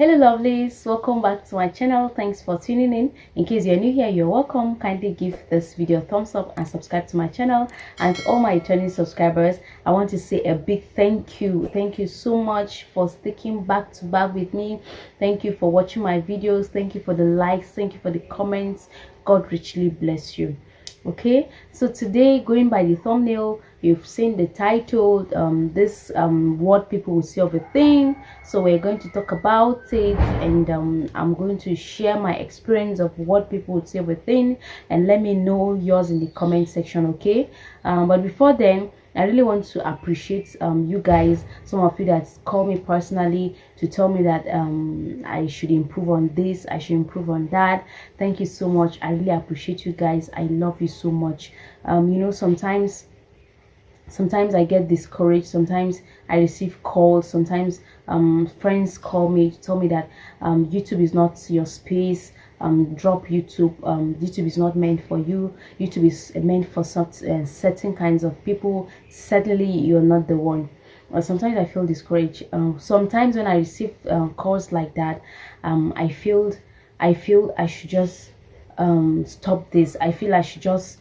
Hello lovelies, welcome back to my channel. Thanks for tuning in case you're new here, you're welcome. Kindly give this video a thumbs up and subscribe to my channel. And to all my returning subscribers, I want to say a big thank you so much for sticking back to back with me. Thank you for watching my videos. Thank you for the likes. Thank you for the comments. God richly bless you. Okay, so today, going by the thumbnail, you've seen the title, what people will say of a thing. So we're going to talk about it, and I'm going to share my experience of what people would say of a thing, and let me know yours in the comment section. Okay, but before then, I really want to appreciate you guys, some of you that call me personally to tell me that I should improve on this, I should improve on that. Thank you so much. I really appreciate you guys. I love you so much. You know, sometimes I get discouraged. Sometimes I receive calls. Sometimes friends call me to tell me that YouTube is not your space. Drop YouTube. YouTube is not meant for you. YouTube is meant for some certain kinds of people. Certainly you're not the one. Sometimes I feel discouraged. Sometimes when I receive calls like that, I feel I should just stop this. I feel I should just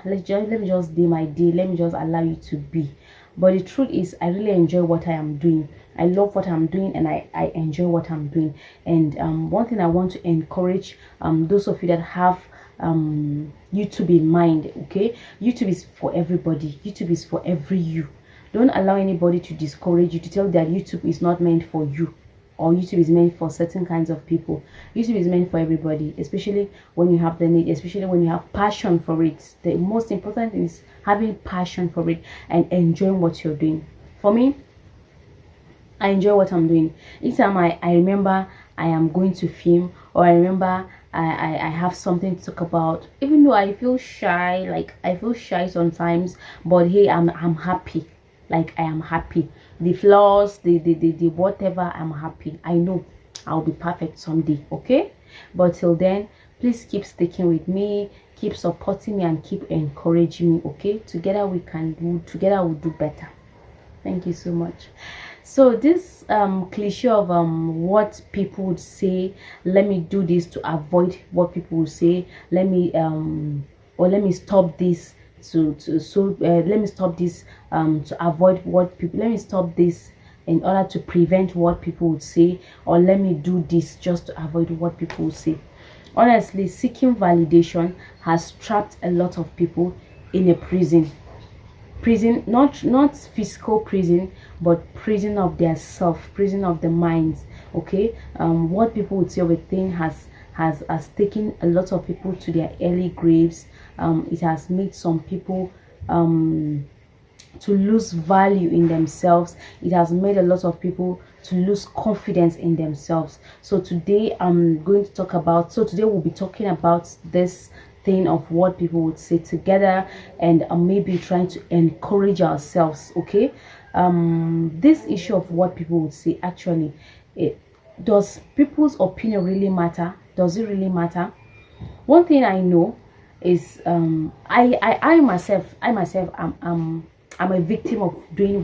let me just do my day. Let me just allow you to be. But the truth is, I really enjoy what I am doing. I love what I'm doing, and I enjoy what I'm doing. And one thing I want to encourage those of you that have YouTube in mind. Okay, YouTube is for everybody. YouTube is for every you. Don't allow anybody to discourage you, to tell you that YouTube is not meant for you, or YouTube is meant for certain kinds of people. YouTube is meant for everybody, especially when you have the need, especially when you have passion for it. The most important thing is having passion for it and enjoying what you're doing. For me, I enjoy what I'm doing. Each time I remember I am going to film, or I remember I have something to talk about, even though I feel shy, like I feel shy sometimes, but hey, I'm happy. Like I am happy. The flaws, the whatever, I'm happy. I know I'll be perfect someday. Okay, but till then, please keep sticking with me, keep supporting me, and keep encouraging me. Okay, together we can do, together we'll do better. Thank you so much. So this cliche of what people would say, let me do this to avoid what people would say, let me stop this let me stop this to avoid what people, let me stop this in order to prevent what people would say, or let me do this just to avoid what people would say. Honestly, seeking validation has trapped a lot of people in a prison, not physical prison, but prison of their self, prison of the minds. Okay, what people would say of a thing has taken a lot of people to their early graves. It has made some people to lose value in themselves. It has made a lot of people to lose confidence in themselves. So today today we'll be talking about this thing of what people would say together, and maybe trying to encourage ourselves. Okay, this issue of what people would say, actually, does people's opinion really matter? Does it really matter? One thing I know is I myself I'm a victim of doing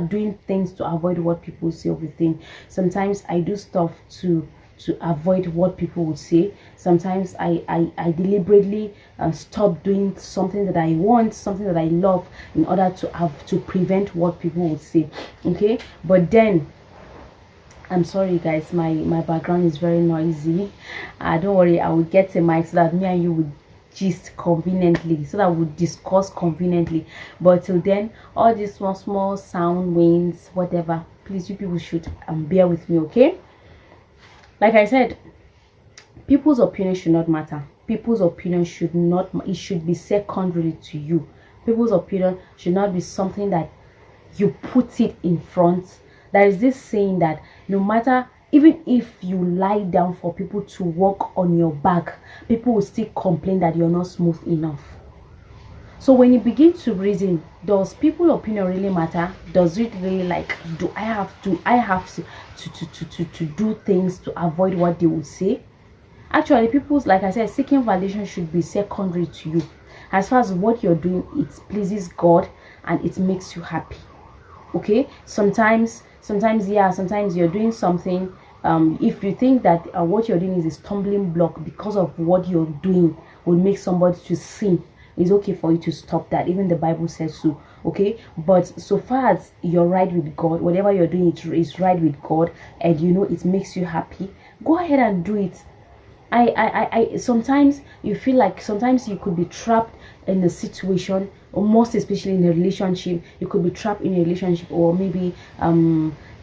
doing things to avoid what people say of a thing. Sometimes I do stuff to avoid what people would say. Sometimes I deliberately stop doing something that I want, something that I love, in order to prevent what people would say. Okay, but then I'm sorry guys, my background is very noisy. Don't worry, I will get a mic so that me and you would gist conveniently, so that we'll discuss conveniently. But till then, all these small sound waves, whatever, please, you people should bear with me. Okay, like I said, people's opinion should not matter. People's opinion should not, it should be secondary to you. People's opinion should not be something that you put it in front. There is this saying that no matter, even if you lie down for people to walk on your back, people will still complain that you're not smooth enough. So when you begin to reason, does people's opinion really matter? Does it really, like, do I have to do things to avoid what they would say? Actually, people's, like I said, seeking validation should be secondary to you. As far as what you're doing, it pleases God and it makes you happy. Okay, sometimes you're doing something, if you think that what you're doing is a stumbling block because of what you're doing will make somebody to sin, it's okay for you to stop that. Even the Bible says so. Okay, but so far as you're right with God, whatever you're doing is right with God, and you know it makes you happy, go ahead and do it. I sometimes you feel like sometimes you could be trapped in a situation, or most especially in a relationship. You could be trapped in a relationship, or maybe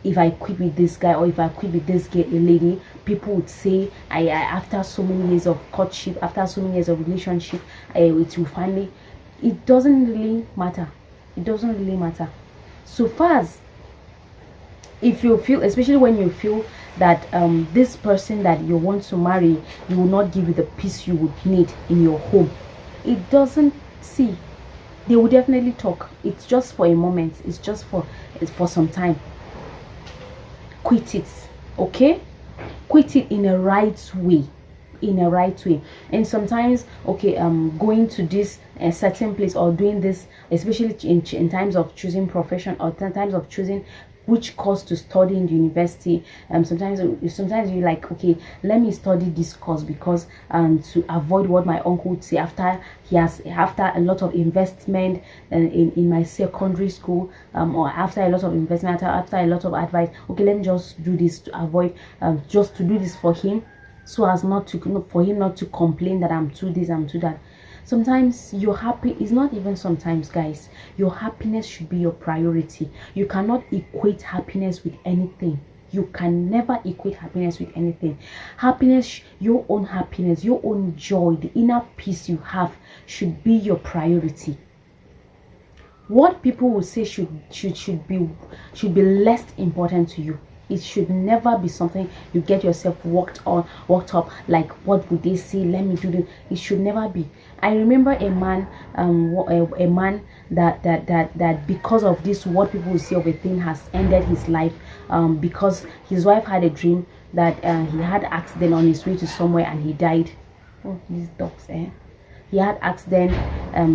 if I quit with this guy, or if I quit with this lady, people would say I after so many years of courtship, after so many years of relationship, it will finally. It doesn't really matter. It doesn't really matter. So far as if you feel, especially when you feel that this person that you want to marry, you will not give you the peace you would need in your home, it doesn't, see, they will definitely talk. It's just for a moment, it's for some time. Quit it, okay? Quit it in a right way, and sometimes, okay, going to this a certain place or doing this, especially in times of choosing profession, or times of choosing which course to study in the university. Sometimes you like, okay, let me study this course because to avoid what my uncle would say after a lot of investment in my secondary school, or after a lot of investment, after a lot of advice. Okay, let me just do this to avoid, just to do this for him, so as not to, for him not to complain that I'm too this, I'm too that. Sometimes you're happy, it's not even sometimes, guys, your happiness should be your priority. You cannot equate happiness with anything. You can never equate happiness with anything. Happiness, your own joy, the inner peace you have should be your priority. What people will say should be less important to you. It should never be something you get yourself worked up, like what would they say, let me do this. It should never be. I remember a man, a man that because of this, what people will say of a thing, has ended his life, because his wife had a dream that he had accident on his way to somewhere and he died. Oh, these dogs, he had accident,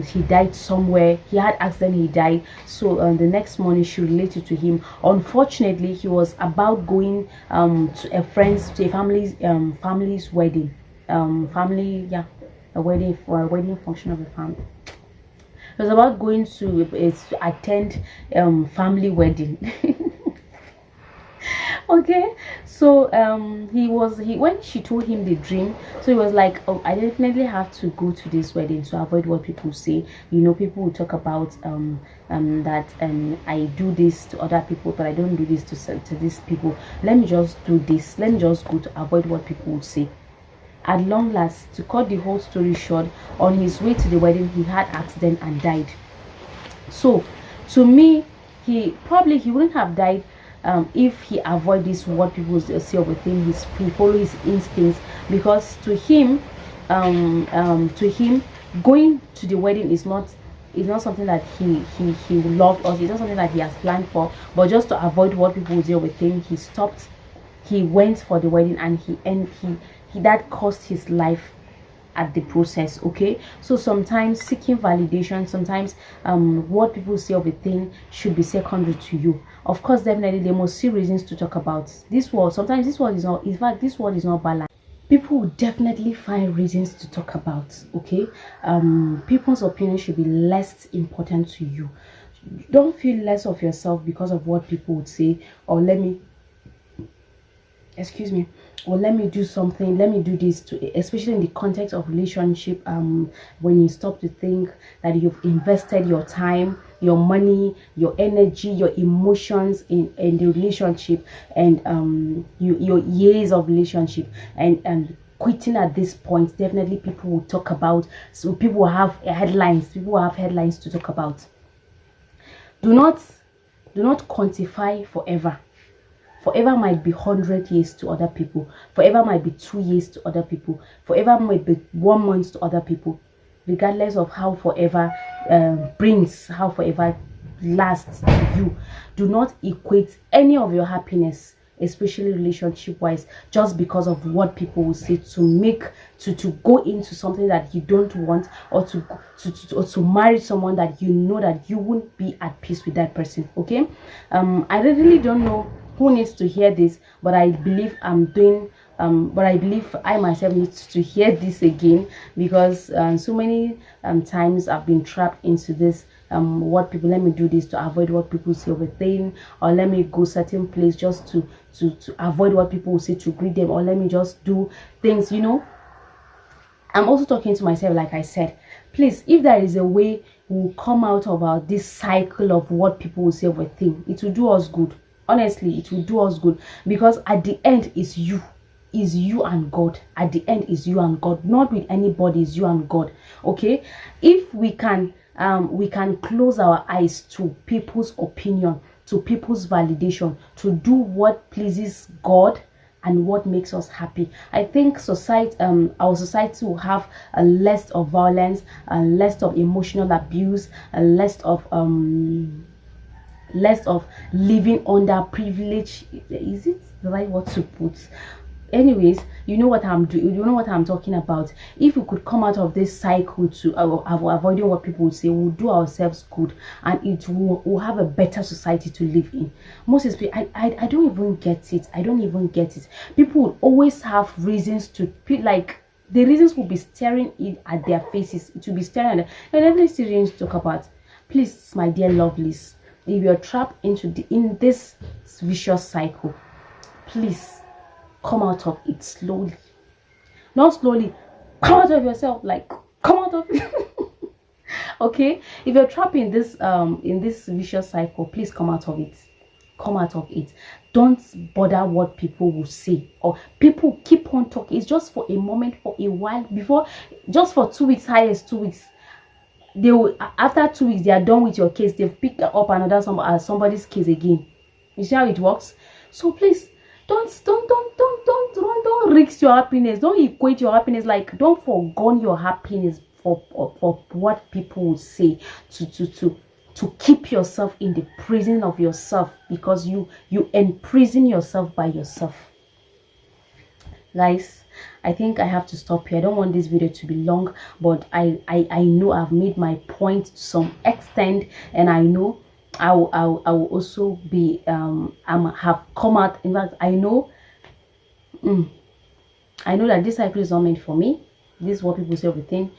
he died somewhere. He had accident, he died. So the next morning she related to him. Unfortunately, he was about going to a family's wedding, a wedding function of a family. He was about going to attend family wedding. Okay, so when she told him the dream, so he was like, oh, I definitely have to go to this wedding to avoid what people say. You know, people will talk about that I do this to other people, but I don't do this to these people. Let me just do this, let me just go to avoid what people would say. At long last, to cut the whole story short, on his way to the wedding, he had accident and died. So to me, he wouldn't have died if he avoid this what people say of a thing. He follow his instincts, because to him going to the wedding is not something that he loved, or it's not something that he has planned for, but just to avoid what people would say of a thing, he stopped, he went for the wedding, and he that cost his life at the process. Okay, so sometimes seeking validation, sometimes what people say of a thing should be secondary to you. Of course, definitely they must see reasons to talk about this world. Sometimes this world is not, in fact, this world is not balanced. People will definitely find reasons to talk about. Okay, people's opinion should be less important to you. Don't feel less of yourself because of what people would say, or let me do something, let me do this, especially in the context of relationship. When you stop to think that you've invested your time, your money, your energy, your emotions in the relationship, and your years of relationship, and quitting at this point, definitely people will talk about. So people will have headlines to talk about. Do not quantify forever. Forever might be 100 years to other people. Forever might be 2 years to other people. Forever might be 1 month to other people. Regardless of how forever how forever lasts to you. Do not equate any of your happiness, especially relationship wise, just because of what people will say, to go into something that you don't want, or to marry someone that you know that you won't be at peace with that person. Okay, I really don't know who needs to hear this, but I believe I'm doing but I believe I myself need to hear this again, because so many times I've been trapped into this what people, let me do this to avoid what people say of a thing, or let me go certain place just to avoid what people will say, to greet them, or let me just do things, you know. I'm also talking to myself, like I said, please, if there is a way we'll come out of this cycle of what people will say of a thing, it will do us good. Honestly, it will do us good, because at the end is you and God. At the end is you and God, not with anybody. Is you and God. Okay, if we can close our eyes to people's opinion, to people's validation, to do what pleases God and what makes us happy, I think society, our society will have a less of violence, a less of emotional abuse, a less of living under privilege. Is it the right word to put? Anyways, you know what I'm doing, you know what I'm talking about. If we could come out of this cycle to avoiding what people would say, we'll do ourselves good, and we'll have a better society to live in. Most especially, I don't even get it. I don't even get it. People would always have reasons to feel like the reasons will be staring at their faces. It will be staring at them. And every serious talk about. Please, my dear lovelies, if you're trapped in this vicious cycle, please come out of it slowly. Not slowly, come out of yourself, like come out of it. Okay, if you're trapped in this vicious cycle, please come out of it. Come out of it. Don't bother what people will say, or people keep on talking. It's just for a moment, for a while, before, just for 2 weeks, highest 2 weeks. They will, after 2 weeks, they are done with your case. They've picked up another somebody's case again. You see how it works? So please, don't risk your happiness. Don't equate your happiness, like don't forgo your happiness for what people will say, to keep yourself in the prison of yourself, because you imprison yourself by yourself. Guys, I think I have to stop here. I don't want this video to be long, but I know I've made my point to some extent, and I know I will also be have come out. In fact, I know that this cycle is not meant for me. This is what people say everything.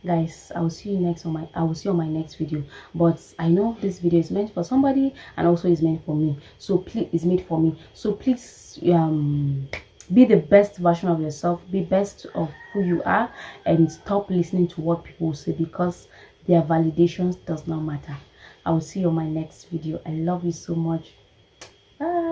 Guys, I will see you on my next video. But I know this video is meant for somebody, and also is meant for me. So please, it's made for me. So please, be the best version of yourself. Be best of who you are, and stop listening to what people say, because their validations does not matter. I will see you on my next video. I love you so much. Bye.